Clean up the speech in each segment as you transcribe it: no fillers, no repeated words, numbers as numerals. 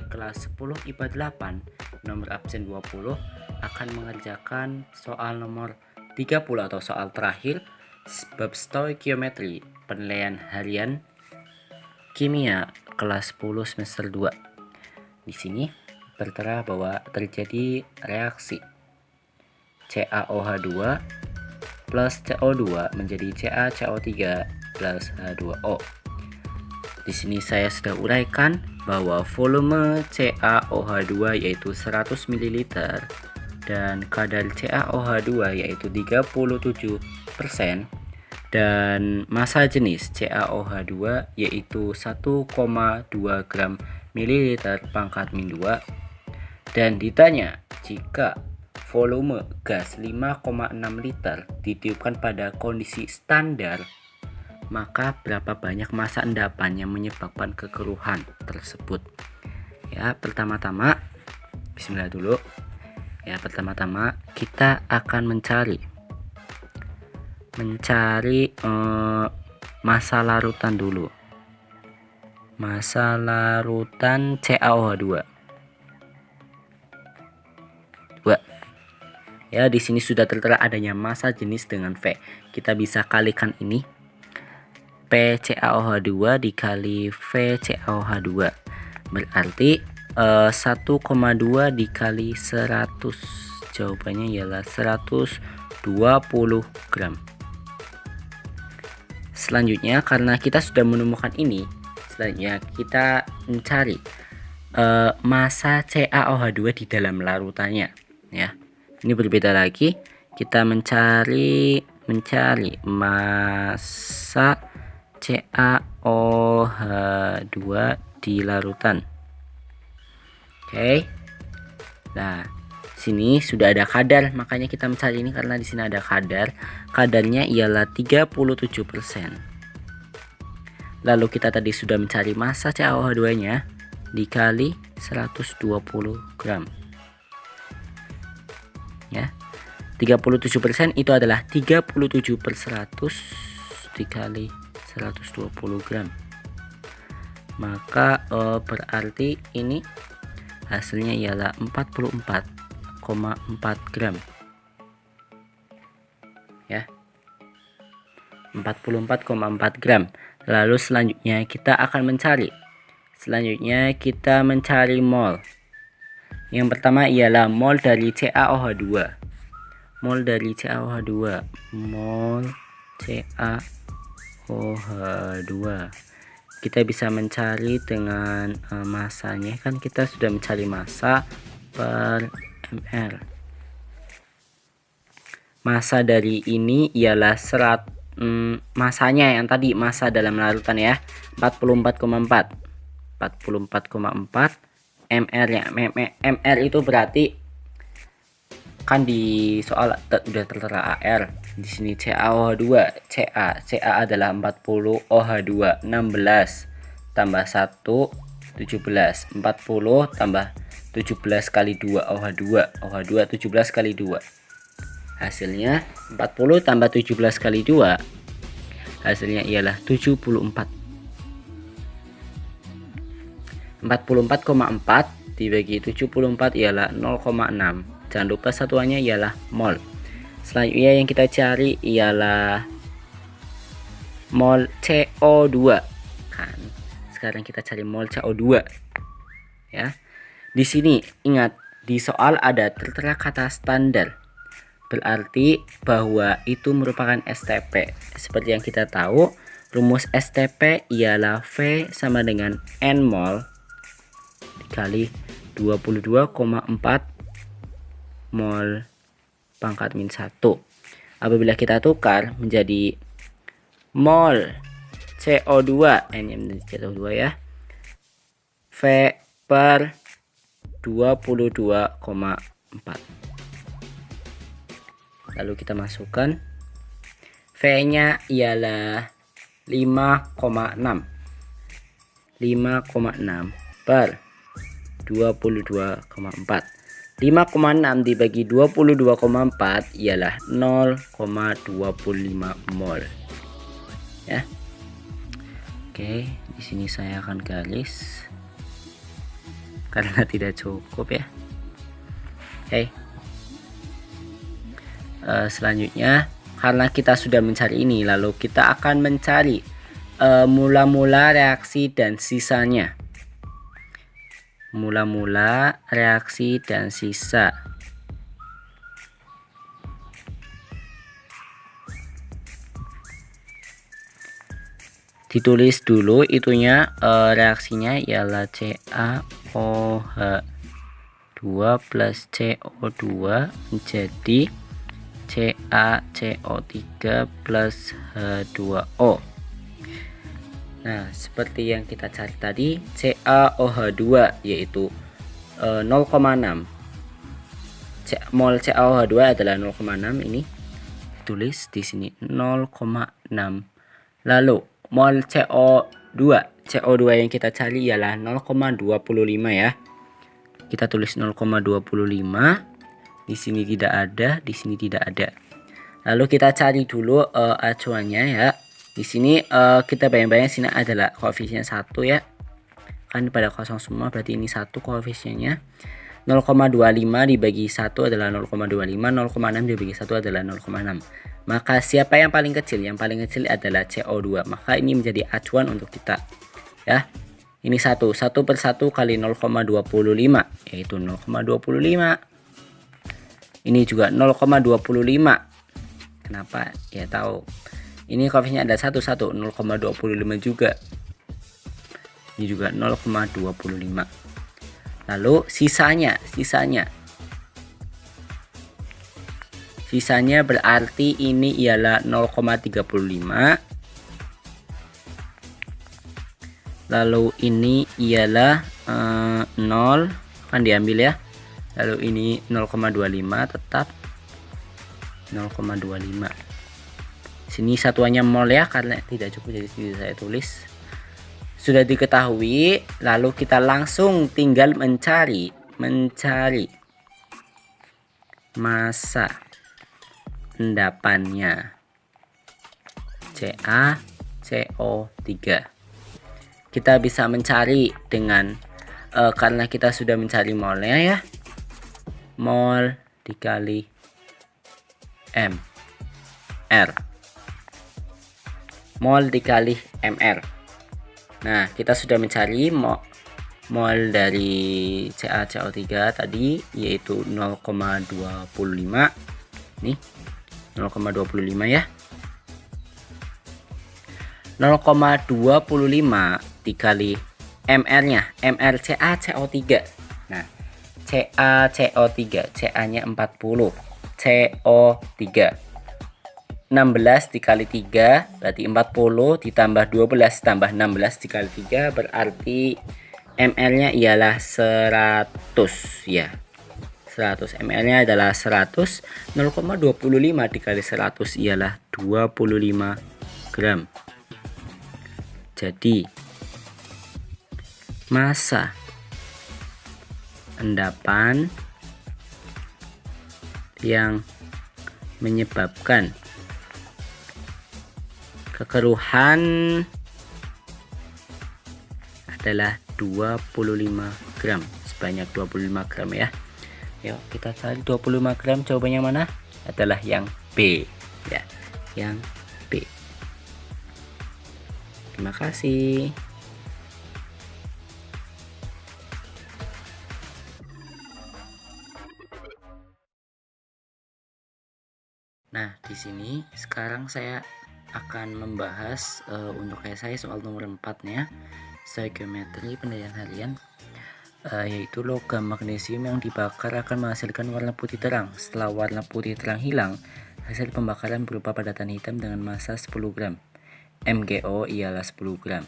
dari kelas 10 IPA 8 nomor absen 20 akan mengerjakan soal nomor 30 atau soal terakhir bab stoikiometri penilaian harian kimia kelas 10 semester 2. Di sini tertera bahwa terjadi reaksi CaOH2 plus CO2 menjadi CaCO3 plus H2O. Di sini saya sudah uraikan bahwa volume CaOH2 yaitu 100 ml dan kadar CaOH2 yaitu 37% dan massa jenis CaOH2 yaitu 1,2 gram mililiter pangkat min 2, dan ditanya jika volume gas 5,6 liter ditiupkan pada kondisi standar, maka berapa banyak massa endapan yang menyebabkan kekeruhan tersebut. Ya, pertama-tama bismillah dulu. Ya, pertama-tama kita akan mencari massa larutan dulu. Massa larutan CaOH2. Ya, di sini sudah tertera adanya massa jenis dengan V. Kita bisa kalikan ini. P CaOH2 dikali V CaOH2 berarti 1,2 dikali 100. Jawabannya ialah 120 gram. Selanjutnya, karena kita sudah menemukan ini, selanjutnya kita mencari massa CaOH2 di dalam larutannya. Ya, ini berbeda lagi. Kita mencari massa CaOH2 di larutan. Oke. Nah, sini sudah ada kadar, makanya kita mencari ini karena di sini ada kadar. Kadarnya ialah 37%. Lalu kita tadi sudah mencari massa CaOH2-nya dikali 120 gram. Ya. 37% itu adalah 37/100 dikali 120 gram. Maka berarti ini hasilnya ialah 44,4 gram. Ya. 44,4 gram. Lalu selanjutnya kita akan mencari mol. Yang pertama ialah mol dari CaOH2. Mol CaOH2. Kita bisa mencari dengan massanya, kan kita sudah mencari massa per ml. Massa dari ini ialah massanya yang tadi, massa dalam larutan ya, 44,4 ml ya. ml itu berarti kan di soal sudah tertera AR. Di sini CaOH2, Ca adalah 40, OH2 16 tambah 1 17, 40 tambah 17 kali 2 OH2 17 kali 2. Hasilnya 40 tambah 17 kali 2 hasilnya ialah 74. 44,4 dibagi 74 ialah 0,6. Jangan lupa satuannya ialah mol. Selanjutnya yang kita cari ialah mol CO2 kan. Sekarang kita cari mol CO2 ya. Di sini ingat, di soal ada tertera kata standar, berarti bahwa itu merupakan STP. Seperti yang kita tahu, rumus STP ialah V sama dengan N mol dikali 22,4 mol pangkat min 1. Apabila kita tukar menjadi mol CO2, N yang menjadi CO2 ya, V per 22,4. Lalu kita masukkan, V-nya ialah 5,6 per 22,4. 5,6 dibagi 22,4 ialah 0,25 mol. Ya. Oke, di sini saya akan garis. karena tidak cukup ya. Oke. Selanjutnya, karena kita sudah mencari ini, lalu kita akan mencari mula-mula reaksi dan sisanya. Mula-mula reaksi dan sisa. Ditulis dulu itunya, reaksinya ialah CaOH2 plus CO2 menjadi CaCO3 plus H2O. Nah, seperti yang kita cari tadi, CaOH2 yaitu 0,6. Mol CaOH2 adalah 0,6, ini tulis di sini 0,6. Lalu mol CO2 yang kita cari ialah 0,25 ya. Kita tulis 0,25. Di sini tidak ada, di sini tidak ada. Lalu kita cari dulu acuannya ya. Di sini kita bayang-bayang sini adalah koefisien 1 ya. Kan pada kosong semua, berarti ini 1 koefisiennya. 0,25 dibagi 1 adalah 0,25, 0,6 dibagi 1 adalah 0,6. Maka siapa yang paling kecil? Yang paling kecil adalah CO2. Maka ini menjadi acuan untuk kita ya. Ini 1 per 1 kali 0,25 yaitu 0,25. Ini juga 0,25. Kenapa? Ya tahu. Ini koefisiennya ada 1, 0,25 juga. Ini juga 0,25. Lalu sisanya berarti ini ialah 0,35. Lalu ini ialah 0 kan diambil ya. Lalu ini 0,25 tetap 0,25. Sini satuannya mol ya, karena tidak cukup jadi tidak saya tulis. Sudah diketahui, lalu kita langsung tinggal mencari massa endapannya CaCO3. Kita bisa mencari dengan karena kita sudah mencari molnya ya, mol dikali mr, mol dikali mr. Nah, kita sudah mencari mol dari CaCO3 tadi yaitu 0,25. Nih 0,25 ya. 0,25 dikali mr nya, mr CaCO3. Nah, CaCO3, Ca-nya 40, CO3 16 dikali 3 berarti 40 ditambah 12 tambah 16 dikali 3 berarti ml nya ialah 100 ya. 100 ml nya adalah 100. 0,25 dikali 100 ialah 25 gram. Jadi massa endapan yang menyebabkan kekeruhan adalah 25 gram, sebanyak 25 gram ya. Yuk kita cari 25 gram, jawabannya mana? Adalah yang B ya, yang B. Terima kasih. Nah, di sini sekarang saya akan membahas untuk esai soal nomor 4 nya, stoikiometri penilaian harian, yaitu logam magnesium yang dibakar akan menghasilkan warna putih terang. Setelah warna putih terang hilang, hasil pembakaran berupa padatan hitam dengan massa 10 gram. MgO ialah 10 gram.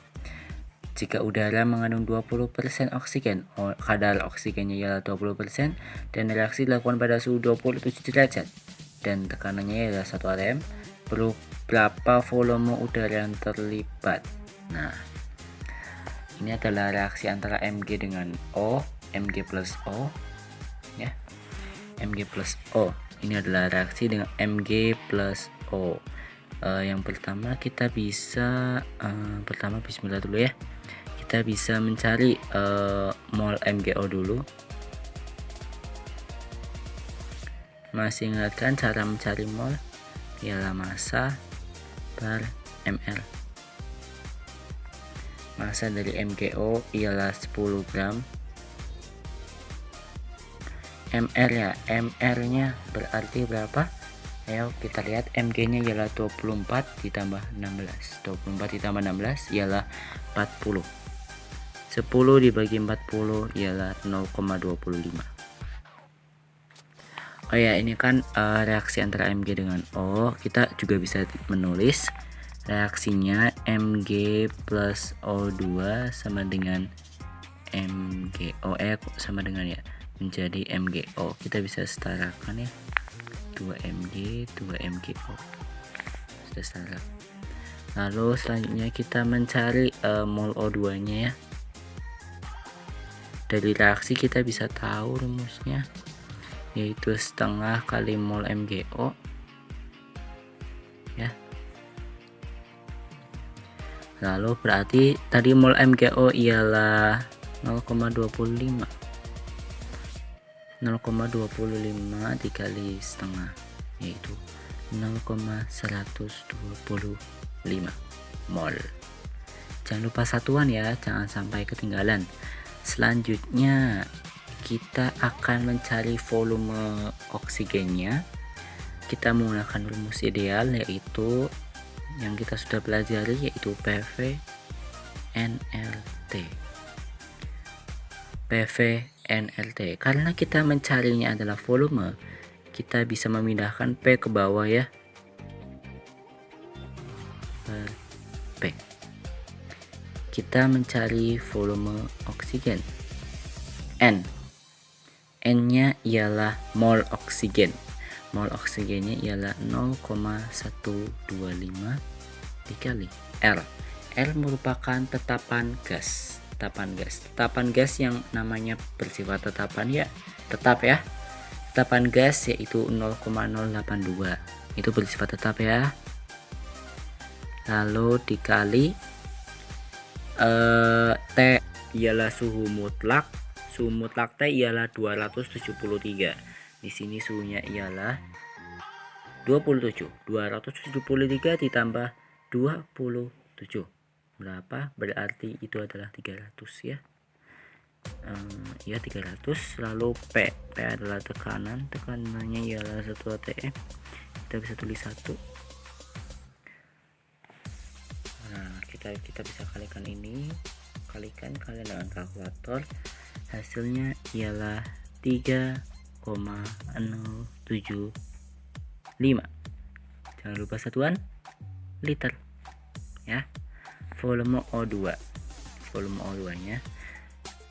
Jika udara mengandung 20% oksigen, kadar oksigennya ialah 20%, dan reaksi dilakukan pada suhu 27 derajat dan tekanannya ialah 1 atm, berapa volume udara yang terlibat. Nah, ini adalah reaksi antara Mg dengan O, Mg plus O ya, Mg plus O. Ini adalah reaksi dengan Mg plus O. Yang pertama kita bisa pertama bismillah dulu ya. kita bisa mencari mol MgO dulu. Masih ingatkan cara mencari mol ialah massa per ml. Massa dari MgO ialah 10 gram. ml ya, ml nya berarti berapa? Ayo kita lihat, Mg nya ialah 24 ditambah 16. 24 ditambah 16 ialah 40. 10 dibagi 40 ialah 0,25. Oh ya, ini kan reaksi antara Mg dengan O. Kita juga bisa menulis reaksinya Mg plus O2 sama dengan MgO, sama dengan ya, menjadi MgO. Kita bisa setarakan ya, 2Mg 2MgO sudah setara. Lalu selanjutnya kita mencari mol O2 nya ya. Dari reaksi kita bisa tahu rumusnya, yaitu setengah kali mol MgO ya. Lalu berarti tadi mol MgO ialah 0,25 dikali setengah, yaitu 0,125 mol. Jangan lupa satuan ya, jangan sampai ketinggalan. Selanjutnya kita akan mencari volume oksigennya. Kita menggunakan rumus ideal, yaitu yang kita sudah pelajari, yaitu PV NLT. PV NLT. Karena kita mencarinya adalah volume, kita bisa memindahkan P ke bawah ya, per P. Kita mencari volume oksigen. N nya ialah mol oksigen. Mol oksigennya ialah 0,125 dikali R. R merupakan tetapan gas. Tetapan gas yang namanya bersifat tetapan ya, tetap ya. Tetapan gas yaitu 0,082. Itu bersifat tetap ya. Lalu dikali T ialah suhu mutlak. Suhu mutlak T ialah 273. Di sini suhunya ialah 27. 273 ditambah 27. Berapa? Berarti itu adalah 300 ya. Ya 300. Lalu P adalah tekanan. Tekanannya ialah 1 atm. Kita bisa tulis 1. Nah, kita bisa kalikan ini. Kalikan kalian dengan kalkulator. Hasilnya ialah 3,075. Jangan lupa satuan liter ya. Volume O2 nya,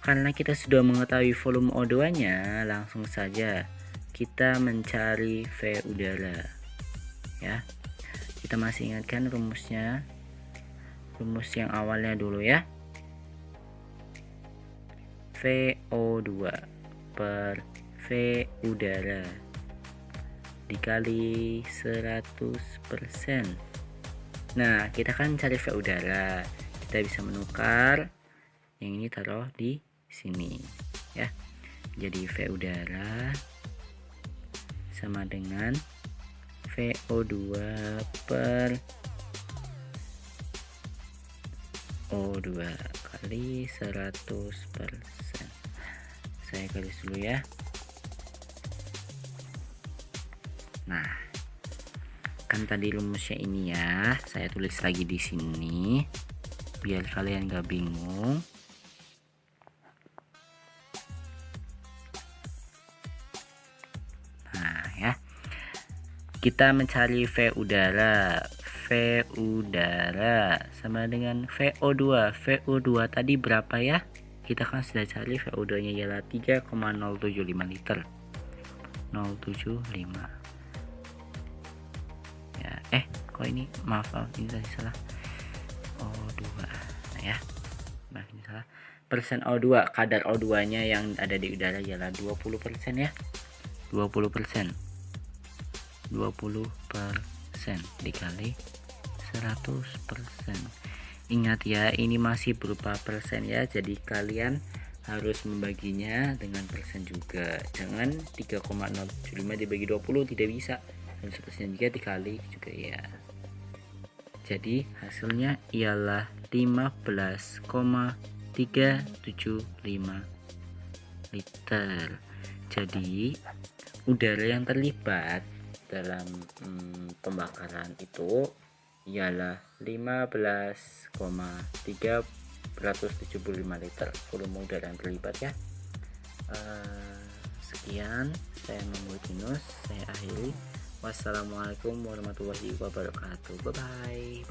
karena kita sudah mengetahui volume O2 nya, langsung saja kita mencari V udara ya. Kita masih ingatkan rumusnya, rumus yang awalnya dulu ya. VO2 per V udara dikali 100%. Nah, kita kan cari V udara, kita bisa menukar yang ini taruh di sini ya. Jadi V udara sama dengan VO2 per O2 kali 100%. Saya garis dulu ya. Nah, kan tadi rumusnya ini ya, saya tulis lagi di sini biar kalian gak bingung. Nah ya, kita mencari V udara. V udara sama dengan VO2. VO2 tadi berapa ya? Kita kan sudah cari VO2 nya ialah 3,075 liter. 075 ya. Kok ini maaf ini tadi salah. O2 nah ya, maaf ini salah. Persen O2, kadar O2 nya yang ada di udara ialah 20% ya. 20% dikali 100%. Ingat ya, ini masih berupa persen ya, jadi kalian harus membaginya dengan persen juga. Jangan 3,075 dibagi 20, tidak bisa. Harus persen juga dikali juga ya. Jadi hasilnya ialah 15,375 liter. Jadi udara yang terlibat dalam pembakaran itu ialah 15,375 liter volume udara yang terlibat ya. Sekian, saya Mamutinus, saya akhiri. Wassalamualaikum warahmatullahi wabarakatuh. Bye bye.